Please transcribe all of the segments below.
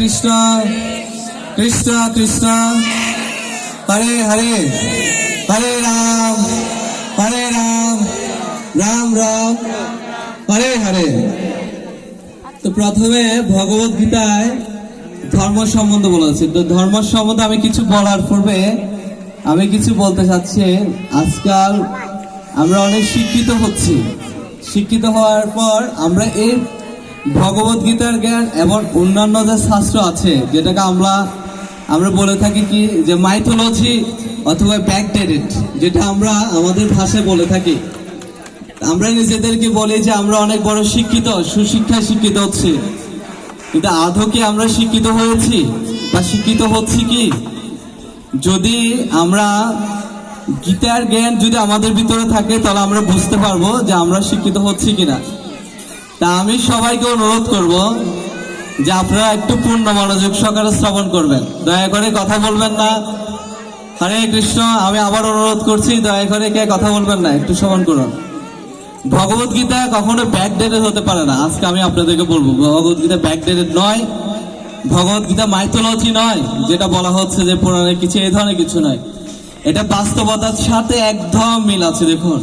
কৃষ্ণ কৃষ্ণ কৃষ্ণ হরে হরে, হরে রাম রাম রাম হরে হরে। তো প্রথমে ভগবত গীতায় ধর্ম সম্বন্ধে বলেছে। তো ধর্ম সম্বন্ধে আমি কিছু বলার পূর্বে আমি কিছু বলতে চাচ্ছি। আজকাল আমরা অনেক শিক্ষিত হচ্ছি, শিক্ষিত হওয়ার পর আমরা এই ভগবত গীতার জ্ঞান এবং অন্যান্য যে শাস্ত্র আছে যেটাকে আমরা বলে থাকি কি যে মাইথোলজি অথবা ব্যাকডেটেড, যেটা আমরা আমাদের ভাষায় বলে থাকি। আমরা নিজেদেরকে বলি যে আমরা অনেক বড় শিক্ষিত, সুশিক্ষায় শিক্ষিত হচ্ছি, কিন্তু আদৌ কি আমরা শিক্ষিত হয়েছি বা শিক্ষিত হচ্ছি কি? যদি আমরা গীতার জ্ঞান যদি আমাদের ভিতরে থাকে তাহলে আমরা বুঝতে পারবো যে আমরা শিক্ষিত হচ্ছি কিনা। তা আমি সবাইকে অনুরোধ করব যে আপনারা একটু পূর্ণ মনোযোগ সহকারে শ্রবণ করবেন, দয়া করে কথা বলবেন না। হরে কৃষ্ণ। আমি আবার অনুরোধ করছি, দয়া করে কে কথা বলবেন না, একটু শ্রবণ করুন। ভগবত গীতা কখনো ব্যাকডেটেড হতে পারে না। আজকে আমি আপনাদেরকে বলবো ভগবত গীতা ব্যাকডেটেড নয়, ভগবত গীতা মাইথোলজি নয়, যেটা বলা হচ্ছে যে পুরাণের কিছু, এই ধরনের কিছু নয়। এটা বাস্তবতার সাথে একদম মিল আছে। দেখুন,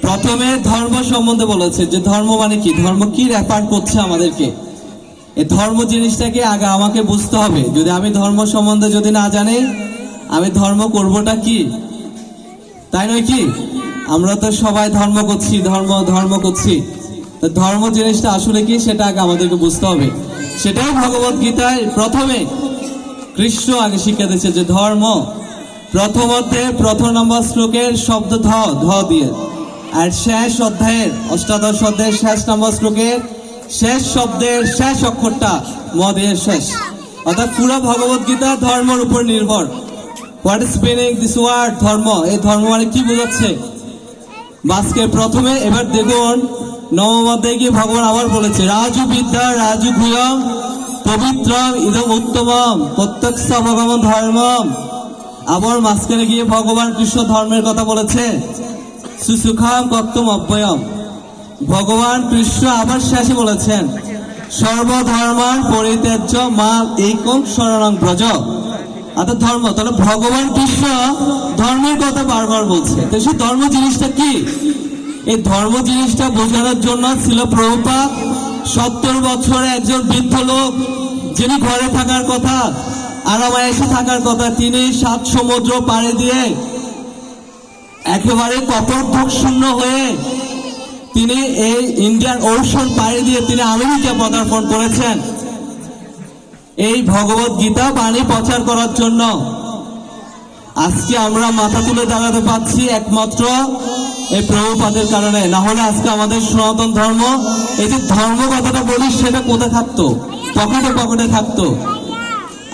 প্রথমে ধর্ম সম্বন্ধে বলেছে যে ধর্ম মানে কি, ধর্ম কি রেফার করছে আমাদেরকে। এই ধর্ম জিনিসটাকে আগে আমাকে বুঝতে হবে। যদি আমি ধর্ম সম্বন্ধে যদি না জানি, আমি ধর্ম করবোটা কি? তাই নয় কি? আমরা তো সবাই ধর্ম করছি, ধর্ম করছি। তো ধর্ম জিনিসটা আসলে কি সেটা আগে আমাদেরকে বুঝতে হবে। সেটাই ভগবত গীতায় প্রথমে কৃষ্ণ আগে শিক্ষা দিচ্ছে যে ধর্ম। প্রথম নম্বর শ্লোকের শব্দ ধ দিয়ে, আর শেষ অধ্যায়ের অষ্টাদশ অধ্যায়ের শেষ নম্বর শ্লোকের শেষ শব্দের শেষ অক্ষরটা ম দিয়ে শেষ। অর্থাৎ পুরো ভগবত গীতা ধর্মের উপর নির্ভর। What is meaning this word ধর্ম? এই ধর্ম মানে কি বোঝাচ্ছে? বাসকে প্রথমে এবার দেখুন নবম অধ্যায়ে গিয়ে ভগবান আবার বলেছে রাজু বিদ্যা রাজু ভূয়ম পবিত্রম ইদম উত্তমম প্রত্যক্ষ ভগবান ধর্মম। আবার মাঝখানে গিয়ে ভগবান কৃষ্ণ ধর্মের কথা বলেছে সুসুখাম কর্তম অব্যয়ম। ভগবান কৃষ্ণ আবার শেষে বলেছেন সর্বধর্মান পরিত্যাজ্য মাম একং শরণং ব্রজ। অর্থাৎ ধর্ম, তাহলে ভগবান কৃষ্ণ ধর্মের কথা বারবার বলছে। তো সেই ধর্ম জিনিসটা কি? এই ধর্ম জিনিসটা বোঝানোর জন্য ছিল প্রভুপাদ 70 বছরে একজন বৃদ্ধ লোক, যিনি ঘরে থাকার কথা, আরামায় এসে থাকার কথা, তিনি 7 সমুদ্র পাড়ি দিয়ে একেবারে কপোদ্ভোগ শূন্য হয়ে তিনি এই ইন্ডিয়ান ওশন পাড়ি দিয়ে তিনি আমেরিকা পদার্পণ করেছেন এই ভগবত গীতা বাণী প্রচার করার জন্য। আজকে আমরা মাথা তুলে দাঁড়াতে পারছি একমাত্র এই প্রভুপাদের কারণে। না হলে আজকে আমাদের সনাতন ধর্ম, এই যে ধর্ম কথাটা বলি সেটা কোথায় থাকতো? পকেটে থাকতো।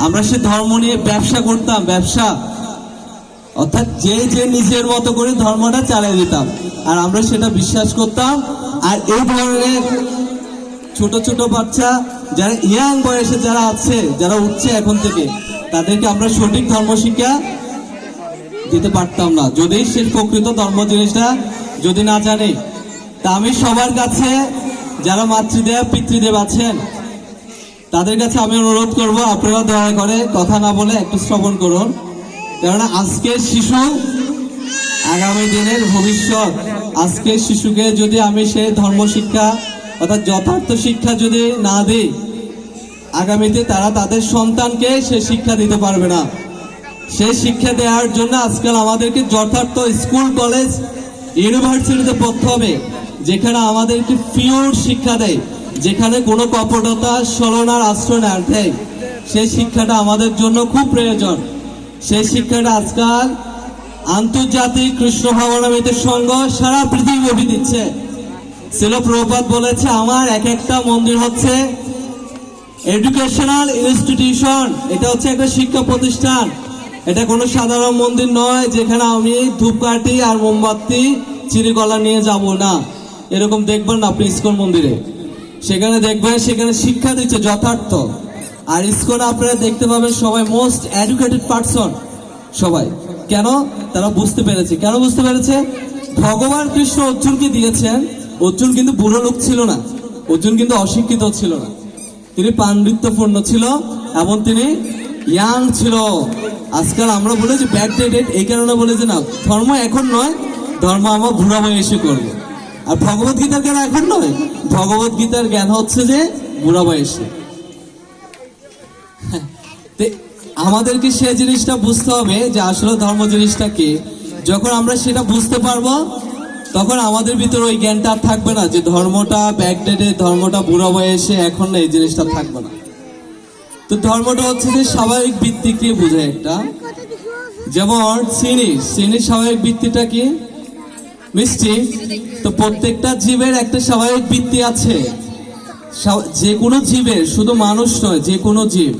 আমরা সে ধর্ম নিয়ে ব্যবসা করতাম, ব্যবসা। অর্থাৎ যে নিজের মতো করে ধর্মটা চালিয়ে দিতাম, আর আমরা সেটা বিশ্বাস করতাম। আর এই ধরনের ছোট ছোট বাচ্চা যারা ইয়াং বয়সে যারা আছে, যারা উঠছে এখন থেকে, তাদেরকে আমরা সঠিক ধর্ম শিক্ষা দিতে পারতাম না যদি সে প্রকৃত ধর্ম জিনিসটা যদি না জানে। তা আমি সবার কাছে যারা মাতৃদেব পিতৃদেব আছেন তাদের কাছে আমি অনুরোধ করব, আপনারা দয়া করে কথা না বলে একটু শ্রবণ করুন। কেননা আজকের শিশু আগামী দিনের ভবিষ্যৎ। আজকের শিশুকে যদি আমি সেই ধর্ম শিক্ষা অর্থাৎ যথার্থ শিক্ষা যদি না দিই, আগামীতে তারা তাদের সন্তানকে সে শিক্ষা দিতে পারবে না। সেই শিক্ষা দেওয়ার জন্য আজকাল আমাদেরকে যথার্থ স্কুল কলেজ ইউনিভার্সিটিতে পড়তে হবে, যেখানে আমাদেরকে পিওর শিক্ষা দেয়, যেখানে কোনো কপটতা ছলনার আশ্রয় না দেয়। সেই শিক্ষাটা আমাদের জন্য খুব প্রয়োজন। সেই শিক্ষাটা আজকাল আন্তর্জাতিক কৃষ্ণ ভাবনামৃতের সংঘ সারা পৃথিবীব্যাপী দিচ্ছে। শিল প্রভুপাদ বলেছে আমার এক একটা মন্দির হচ্ছে এডুকেশনাল ইনস্টিটিউশন। এটা হচ্ছে একটা শিক্ষা প্রতিষ্ঠান। এটা কোনো সাধারণ মন্দির নয় যেখানে আমি ধূপকাঠি আর মোমবাতি চিনিকলা নিয়ে যাব না। এরকম দেখবেন না আপনি ইসকন মন্দিরে, সেখানে দেখবেন সেখানে শিক্ষা দিচ্ছে যথার্থ। আর ইসকন আপনারা দেখতে পাবেন সবাই মোস্ট এডুকেটেড পার্সন, সবাই। কেন? তারা বুঝতে পেরেছে। কেন বুঝতে পেরেছে? ভগবান কৃষ্ণ অর্জুনকে দিয়েছেন। অর্জুন কিন্তু বুড়ো লোক ছিল না, অর্জুন কিন্তু অশিক্ষিত ছিল না। তিনি পাণ্ডিত্যপূর্ণ ছিল এবং তিনি ইয়াং ছিল। আজকাল আমরা বলে যে ব্যাকডেটেড, এই কারণে বলে যে না, ধর্ম এখন নয়, ধর্ম আমার বুড়া বয়সে করবো। আর ভগবত গীতার জ্ঞান এখন নয়, ভগবত গীতার জ্ঞান হচ্ছে যে বুড়া বয়সে। আমাদেরকে সে জিনিসটা বুঝতে হবে যে আসলে ধর্ম জিনিসটা কি। যখন আমরা সেটা বুঝতে পারবো তখন আমাদের ভিতরে ওই জ্ঞানটা আর থাকবে না যে ধর্মটা ব্যাকডেটে, ধর্মটা বুড়া বয়সে, এখন না, এই জিনিসটা থাকবে না। তো ধর্মটা হচ্ছে যে স্বাভাবিক ভিত্তিকে বোঝায় একটা, যেমন চিনির স্বাভাবিক ভিত্তিটা কি? মিষ্টি। তো প্রত্যেকটা জীবের একটা স্বাভাবিক ভিত্তি আছে। যে কোনো জীবের, শুধু মানুষ নয়, যে কোনো জীব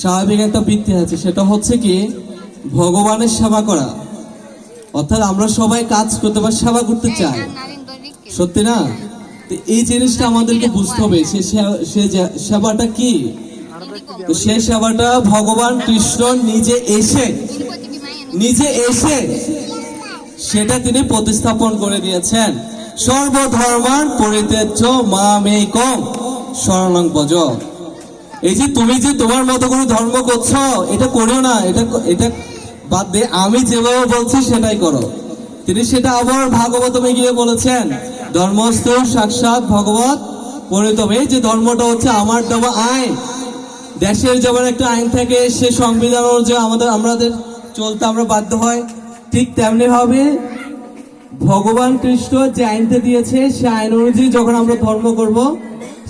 স্বাভাবিক একটা বৃত্তি আছে, সেটা হচ্ছে কি ভগবানের সেবা করা। অর্থাৎ আমরা সবাই কাজ করতে বা সেবা করতে চাই, সত্যি না? তো এই জিনিসটা আমাদেরকে বুঝতে হবে, সে সেবাটা কি। তো সেই সেবাটা ভগবান কৃষ্ণ নিজে এসে সেটা তিনি প্রতিস্থাপন করে দিয়েছেন। সর্বধর্মান পরিত্যাজ্য মামেকং শরণং ভজ। এই যে তুমি যে তোমার মতো করে ধর্ম করছো, এটা করিও না, এটা বাদ দিয়ে আমি যেভাবে বলছি সেটাই করো। তিনি সেটা আবার ভাগবতমে গিয়ে বলেছেন, ধর্মস্থ সাক্ষাৎ ভগবত পরিতম। এই যে ধর্মটা হচ্ছে আমার দেওয়া আইন। দেশের যেমন একটা আইন থাকে, সে সংবিধান অনুযায়ী আমাদের চলতে আমরা বাধ্য হয়, ঠিক তেমনি ভাবে ভগবান কৃষ্ণ যে আইনটা দিয়েছে, সে আইন অনুযায়ী যখন আমরা ধর্ম করব,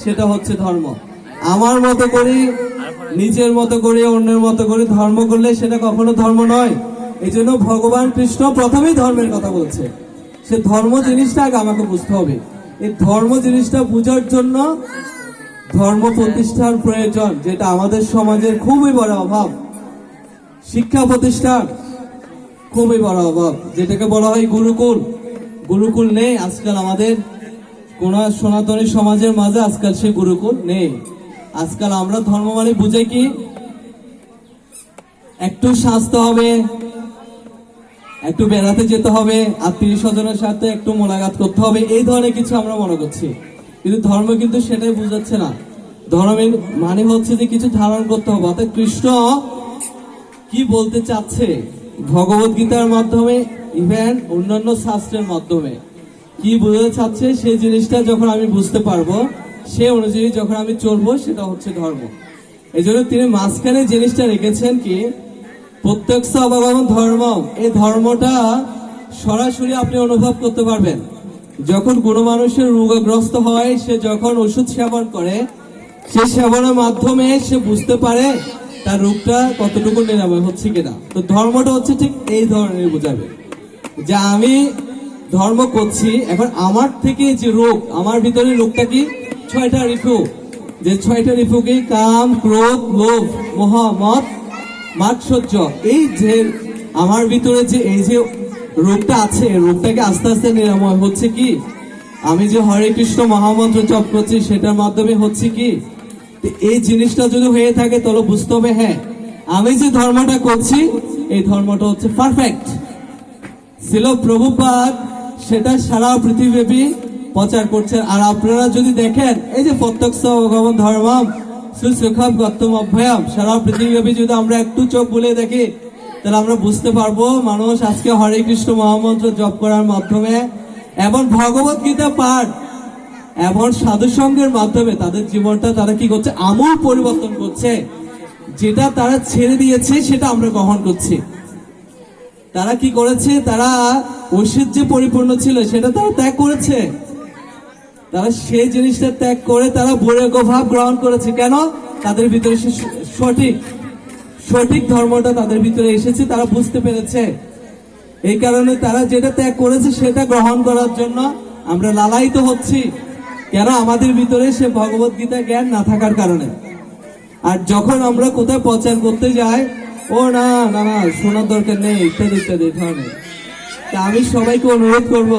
সেটা হচ্ছে ধর্ম। আমার মতো করে, নিজের মতো করে, অন্যের মতো করে ধর্ম করলে সেটা কখনো ধর্ম নয়। এই জন্য ভগবান কৃষ্ণ প্রথমেই ধর্মের কথা বলছে। সে ধর্ম জিনিসটা আগে আমাকে বুঝতে হবে। এই ধর্ম জিনিসটা বুঝার জন্য ধর্ম প্রতিষ্ঠার প্রয়োজন, যেটা আমাদের সমাজের খুবই বড় অভাব। শিক্ষা প্রতিষ্ঠার খুবই বড় অভাব, যেটাকে বলা হয় গুরুকুল। গুরুকুল নেই আজকাল আমাদের কোন সনাতনী সমাজের মাঝে, আজকাল সে গুরুকুল নেই। আজকাল আমরা ধর্ম মানে বুঝে কি, একটু সাজতে হবে, একটু বেড়াতে যেতে হবে, আত্মীয় স্বজনের সাথে একটু মোলাকাত করতে হবে, এই ধরনের কিছু আমরা মনে করছি। কিন্তু ধর্ম কিন্তু সেটাই বুঝাচ্ছে না। ধর্মের মানে হচ্ছে যে কিছু ধারণ করতে হবে। অর্থাৎ কৃষ্ণ কি বলতে চাচ্ছে ভগবত গীতার মাধ্যমে, ইভেন অন্যান্য শাস্ত্রের মাধ্যমে কি বোঝাতে চাচ্ছে, সেই জিনিসটা যখন আমি বুঝতে পারবো, সে অনুযায়ী যখন আমি চলবো, সেটা হচ্ছে ধর্ম। এই জন্য তিনি মাঝখানে জিনিসটা রেখেছেন কি, প্রত্যক্ষ অবগম ধর্ম। এই ধর্মটা সরাসরি আপনি অনুভব করতে পারবেন যখন কোনো মানুষের রোগগ্রস্ত হয়। সে যখন ওষুধ সেবন করে, সে সেবনের মাধ্যমে সে বুঝতে পারে তার রোগটা কতটুকু নিরাময় হচ্ছে কিনা। তো ধর্মটা হচ্ছে ঠিক এই ধরনের বোঝাবে যে আমি ধর্ম করছি, এখন আমার থেকে যে রোগ, আমার ভিতরে রোগটা কি, 6টা রিপু। যে 6টা রিপু কি, কাম, ক্রোধ, লোভ, মোহ, মদ, মাৎসর্য। এই যে আমার ভিতরে যে এই যে রোগটা আছে, রোগটাকে আস্তে আস্তে নিরাময় হচ্ছে কি, আমি যে হরে কৃষ্ণ মহামন্ত্র জপ করছি, সেটার মাধ্যমে হচ্ছে কি। এই জিনিসটা যদি হয়ে থাকে, তাহলে বুঝতে হবে হ্যাঁ, আমি যে ধর্মটা করছি, এই ধর্মটা হচ্ছে পারফেক্ট। ছিল প্রভুপাদ সেটা সারা পৃথিবীব্যাপী প্রচার করছেন। আর আপনারা যদি দেখেন, এই যে প্রত্যক্ষ ভগবান ধর্মম সুখম গত্তম অভ্যয়ম, সারা পৃথিবীব্যাপী যদি আমরা একটু চোখ বুলিয়ে দেখি, তাহলে আমরা বুঝতে পারবো মানুষ আজকে হরে কৃষ্ণ মহামন্ত্র জপ করার মাধ্যমে এবং ভগবত গীতা পাঠ এবং সাধু সঙ্গের মাধ্যমে তাদের জীবনটা তারা কি করছে, আমূল পরিবর্তন করছে। যেটা তারা ছেড়ে দিয়েছে, সেটা আমরা গ্রহণ করছি। তারা কি করেছে, তারা ঐশ্বর্যে পরিপূর্ণ ছিল, সেটা তারা ত্যাগ করেছে। তারা সেই জিনিসটা ত্যাগ করে তারা বৈরাগ্য ভাব গ্রহণ করেছে। কেন? তাদের ভিতরে সঠিক ধর্মটা তাদের ভিতরে এসেছে, তারা বুঝতে পেরেছে। এই কারণে তারা যেটা ত্যাগ করেছে সেটা গ্রহণ করার জন্য আমরা লালায়িত হচ্ছি। কেন? আমাদের ভিতরে সে ভগবত গীতা জ্ঞান না থাকার কারণে। আর যখন আমরা কোথায় প্রচার করতে যাই, ও না না না শোনার দরকার নেই, ইত্যাদি ইত্যাদি ধরনের। তা আমি সবাইকে অনুরোধ করব,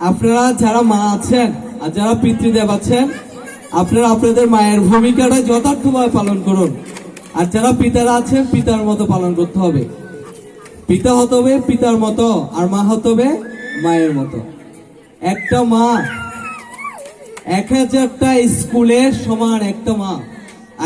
আপনারা যারা মা আছেন আর যারা পিতৃদেব আছেন, আপনারা আপনাদের মায়ের ভূমিকাটা যথার্থভাবে পালন করুন। আর যারা পিতারা আছেন, পিতার মতো পালন করতে হবে। পিতা হতে হবে পিতার মতো, আর মা হতে হবে মায়ের মতো। একটা মা 1000টা স্কুলের সমান একটা মা।